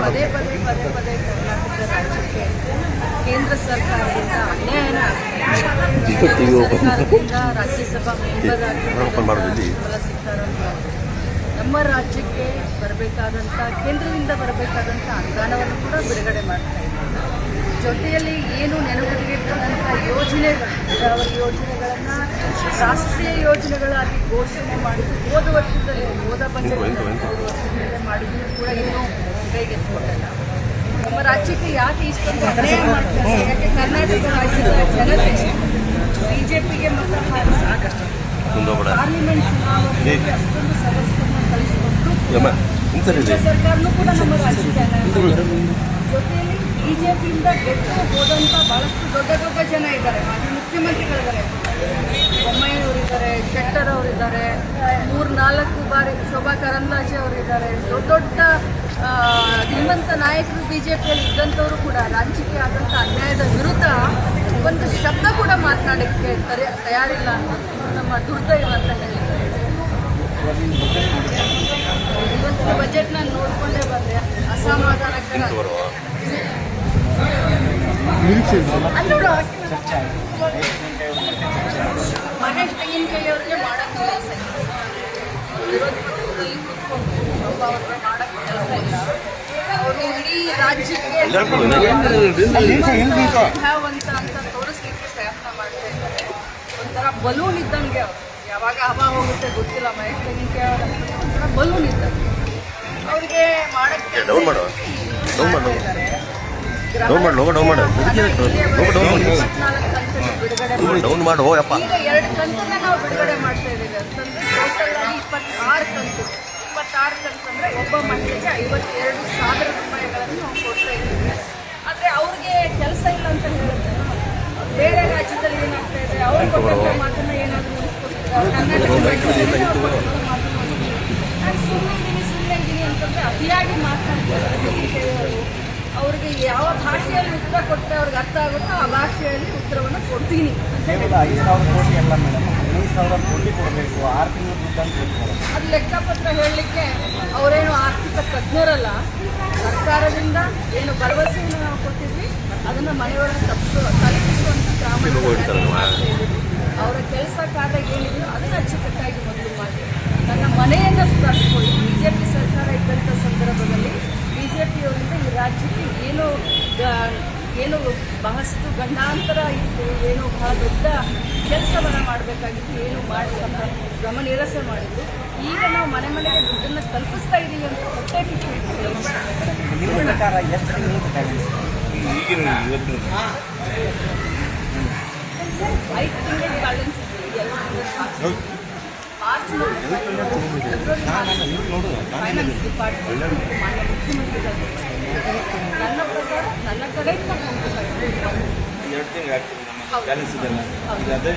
ಪದೇ ಪದೇ ಪದೇ ಪದೇ ಕರ್ನಾಟಕ ರಾಜ್ಯಕ್ಕೆ ಕೇಂದ್ರ ಸರ್ಕಾರದಿಂದ ಅನ್ಯಾಯನ ಸರ್ಕಾರದಿಂದ ರಾಜ್ಯಸಭಾ ಮೆಂಬರ್ ಆಗಿ ಸೀತಾರಾಮನ್ ನಮ್ಮ ರಾಜ್ಯಕ್ಕೆ ಬರಬೇಕಾದಂಥ ಕೇಂದ್ರದಿಂದ ಬರಬೇಕಾದಂಥ ಅನುದಾನವನ್ನು ಕೂಡ ಬಿಡುಗಡೆ ಮಾಡ್ತಾ ಇದ್ದಾರೆ. ಜೊತೆಯಲ್ಲಿ ಏನು ನೆನಪಿಗೆ ಬಂದಂಥ ಯೋಜನೆಗಳು ನೀರಾವರಿ ಯೋಜನೆಗಳನ್ನು ರಾಷ್ಟ್ರೀಯ ಯೋಜನೆಗಳಾಗಿ ಘೋಷಣೆ ಮಾಡಿದ್ದು ಹೋದ ವರ್ಷದಲ್ಲಿ ಹೋದ ಬಜೆಟ್ ಮಾಡಿದ್ದು ಕೂಡ ಇನ್ನೂ ಕೈಗೆತ್ತಿಕೊಂಡಿಲ್ಲ. ನಮ್ಮ ರಾಜ್ಯಕ್ಕೆ ಯಾಕೆ ಇಷ್ಟೊಂದು ಅನ್ಯಾಯ ಮಾಡ್ತಾರೆ? ಯಾಕೆ ಕರ್ನಾಟಕ ರಾಜ್ಯದ ಜನತೆ ಬಿಜೆಪಿಗೆ ಮತ ಹಾಕಿ ಪಾರ್ಲಿಮೆಂಟ್ ಚುನಾವಣೆಗೆ ಅಷ್ಟೊಂದು ಸದಸ್ಯರನ್ನು ಕಳಿಸಿಕೊಟ್ಟು ಸರ್ಕಾರನೂ ಕೂಡ ನಮ್ಮ ರಾಜ್ಯದ ಜೊತೆಯಲ್ಲಿ ಬಿಜೆಪಿಯಿಂದ ಗೆದ್ದು ಹೋದಂಥ ಬಹಳಷ್ಟು ದೊಡ್ಡ ದೊಡ್ಡ ಜನ ಇದ್ದಾರೆ. ಮಾಜಿ ಮುಖ್ಯಮಂತ್ರಿಗಳಿದ್ದಾರೆ, ಬೊಮ್ಮಾಯಿಯವರಿದ್ದಾರೆ, ಶೆಟ್ಟರ್ ಅವರಿದ್ದಾರೆ, 3-4 ಬಾರಿ ಶೋಭಾ ಕರಂದ್ಲಾಜೆ ಅವರಿದ್ದಾರೆ. ದೊಡ್ಡ ದೊಡ್ಡ ಧೀಮಂತ ನಾಯಕರು ಬಿಜೆಪಿಯಲ್ಲಿ ಇದ್ದಂಥವರು ಕೂಡ ರಾಜ್ಯಕ್ಕೆ ಆದಂಥ ಅನ್ಯಾಯದ ವಿರುದ್ಧ ಒಂದು ಶಬ್ದ ಕೂಡ ಮಾತನಾಡಲಿಕ್ಕೆ ತಯಾರಿಲ್ಲ ಅನ್ನೋದು ನಮ್ಮ ದುರ್ದೈವ ಅಂತ ಹೇಳಿದ್ದಾರೆ. ಇವತ್ತು ಬಜೆಟ್ನ ನೋಡಿಕೊಂಡೇ ಬಂದೆ, ಅಸಮಾಧಾನಕರ. ಮಹೇಶ್ ತೆಂಗಿನಕಾಯಿಯವ್ರಿಗೆ ಮಾಡೋಕ್ಕೆ ಕೆಲಸ ಇಲ್ಲ, ವಿರೋಧ ಪಕ್ಷದಲ್ಲಿ ಕೂತ್ಕೊಂಡು ಒಬ್ಬ ಅವ್ರಿಗೆ ಮಾಡೋಕ್ಕೆ ಕೆಲಸ ಇಲ್ಲ. ಅವರು ಇಡೀ ರಾಜ್ಯಕ್ಕೆ ಅಂತ ತೋರಿಸ್ಲಿಕ್ಕೆ ಪ್ರಯತ್ನ ಮಾಡ್ತಾ ಇದ್ದಾರೆ. ಒಂಥರ ಬಲೂನ್ ಇದ್ದಂಗೆ ಅವರು, ಯಾವಾಗ ಹವಾ ಹೋಗುತ್ತೆ ಗೊತ್ತಿಲ್ಲ. ಮಹೇಶ್ ತೆಂಗಿನಕಾಯಿ ಅವರ ಒಂಥರ ಬಲೂನ್ ಇದ್ದಂಗೆ, ಅವ್ರಿಗೆ ಮಾಡೋಕ್ಕೆ ಈಗ 2 ಕಂತನ್ನ ನಾವು ಬಿಡುಗಡೆ ಮಾಡ್ತಾ ಇದ್ದೀವಿ ಅಂತಂದ್ರೆ ಟೋಟಲ್ ಆಗಿ 26 ಕಂತು. 26 ಕಂತು ಅಂದರೆ ಒಬ್ಬ ಮಹಿಳೆಗೆ 52,000 ರೂಪಾಯಿಗಳನ್ನು ನಾವು ಕೊಡ್ತಾ ಇದ್ದೀವಿ. ಆದರೆ ಅವ್ರಿಗೆ ಕೆಲಸ ಇಲ್ಲ ಅಂತ ಹೇಳುತ್ತೆ. ಬೇರೆ ರಾಜ್ಯದಲ್ಲಿ ಏನಾಗ್ತಾ ಇದೆ, ಅವ್ರು ಕೊಟ್ಟಂಥ ಮಾತನ್ನು ಏನಾದರೂ ಉಳಿಸ್ಕೊಡ್ತಾರೆ. ಕರ್ನಾಟಕ ನಾನು ಸುಮ್ಮನೆ ಇದ್ದೀನಿ ಅಂತಂದರೆ ಅತಿಯಾಗಿ ಮಾತನಾಡ್ತಾರೆ. ಅವ್ರಿಗೆ ಯಾವ ಭಾಷೆಯಲ್ಲಿ ಉತ್ತರ ಕೊಟ್ಟರೆ ಅವ್ರಿಗೆ ಅರ್ಥ ಆಗುತ್ತೋ ಆ ಭಾಷೆಯಲ್ಲಿ ಉತ್ತರವನ್ನು ಕೊಡ್ತೀನಿ. ಕೇವಲ 5,000 ಕೋಟಿ ಅಲ್ಲ ಮೇಡಮ್, 15,000 ಕೋಟಿ ಕೊಡಬೇಕು, 6 ತಿಂಗಳು ದುಡ್ಡು ಅಂತ ಹೇಳ್ತಾರೆ. ಅದು ಲೆಕ್ಕಪತ್ರ ಹೇಳಲಿಕ್ಕೆ ಅವರೇನು ಆರ್ಥಿಕ ತಜ್ಞರಲ್ಲ. ಸರ್ಕಾರದಿಂದ ಏನು ಭರವಸೆಯನ್ನು ನಾವು ಕೊಟ್ಟಿದ್ವಿ ಅದನ್ನು ಮನೆಯೊಳಗೆ ತಲುಪಿಸುವಂಥ ಅವರ ಕೆಲಸ ಕಾರ್ಯ ಏನಿದೆಯೋ ಅದನ್ನು ಅಚ್ಚುಕಟ್ಟಾಗಿ ಮೊದಲು ಮಾಡಿ ನನ್ನ ಮನೆಯನ್ನು ಸುಧಾರಿಸಿಕೊಳ್ಳಿ. ಬಿಜೆಪಿ ಸರ್ಕಾರ ಇದ್ದಂಥ ಸಂದರ್ಭದಲ್ಲಿ ಬಿಜೆಪಿಯವರಿಂದ ಈ ರಾಜ್ಯಕ್ಕೆ ಏನು ಬಹಳಷ್ಟು ಗಂಡಾಂತರ ಇತ್ತು, ಏನು ಬಹಳ ದೊಡ್ಡ ಕೆಲಸವನ್ನು ಮಾಡಬೇಕಾಗಿತ್ತು, ಏನು ಮಾಡಿಸಲ್ಲ, ಗಮನಿರಸೆ ಮಾಡಿದ್ರು. ಈಗ ನಾವು ಮನೆ ಮನೆಗೆ ದುಡ್ಡನ್ನು ತಲುಪಿಸ್ತಾ ಇದ್ದೀವಿ ಅಂತ ಹೊಟ್ಟೆ ಕಿಚ್ಚು ಇಟ್ಟು ನಿಮ್ಮ ಪ್ರಕಾರ ಎಷ್ಟು ತಿಂಗಳು ಬೇಕಾಗಿದೆ? 5 ತಿಂಗಳ ಬ್ಯಾಲೆನ್ಸ್ ಇದೆ. ಮಾರ್ಚ್ ಫೈನಾನ್ಸ್ ಡಿಪಾರ್ಟ್ಮೆಂಟ್ ಮಾನ್ಯ ಮುಖ್ಯಮಂತ್ರಿಗಳು ನನ್ನ ಪ್ರಕಾರ ನನ್ನ ಕಡೆಯಿಂದ 2 ತಿಂಗಳು ಅದೇ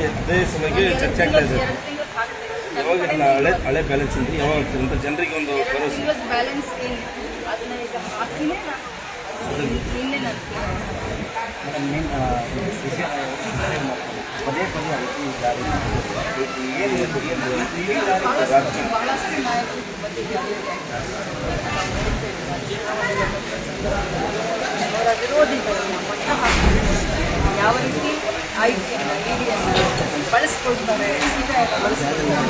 ಸಮಯಕ್ಕೆ ಚರ್ಚೆ ಆಗ್ತಾ ಇದೆ. 2 ತಿಂಗಳು ಯಾವಾಗ ಹಳೆ ಬ್ಯಾಲೆನ್ಸ್ ಇದ್ರೆ ಯಾವಾಗ ಆಗ್ತದೆ ಅಂತ ಜನರಿಗೆ ಒಂದು ಭರವಸೆ. ಬ್ಯಾಲೆನ್ಸ್ ಏನಿದೆ ಅದನ್ನ ಈಗ ಹಾಕಿನೇ ನಾನು ನಿನ್ನೆ ನಾನು ಪದೇ ಪದೇ ಬಹಳಷ್ಟು ನಾಯಕರು ಬಂದಿದ್ದಾರೆ. ಅವರ ವಿರೋಧಿಗಳನ್ನು ಮಟ್ಟ ಹಾಕಿದ್ದಾರೆ. ಯಾವ ರೀತಿ ITಯನ್ನು EDಯನ್ನು ಬಳಸ್ಕೊಳ್ತಾರೆ, ಬಳಸ್ಕೊಳ್ತಾರೆ.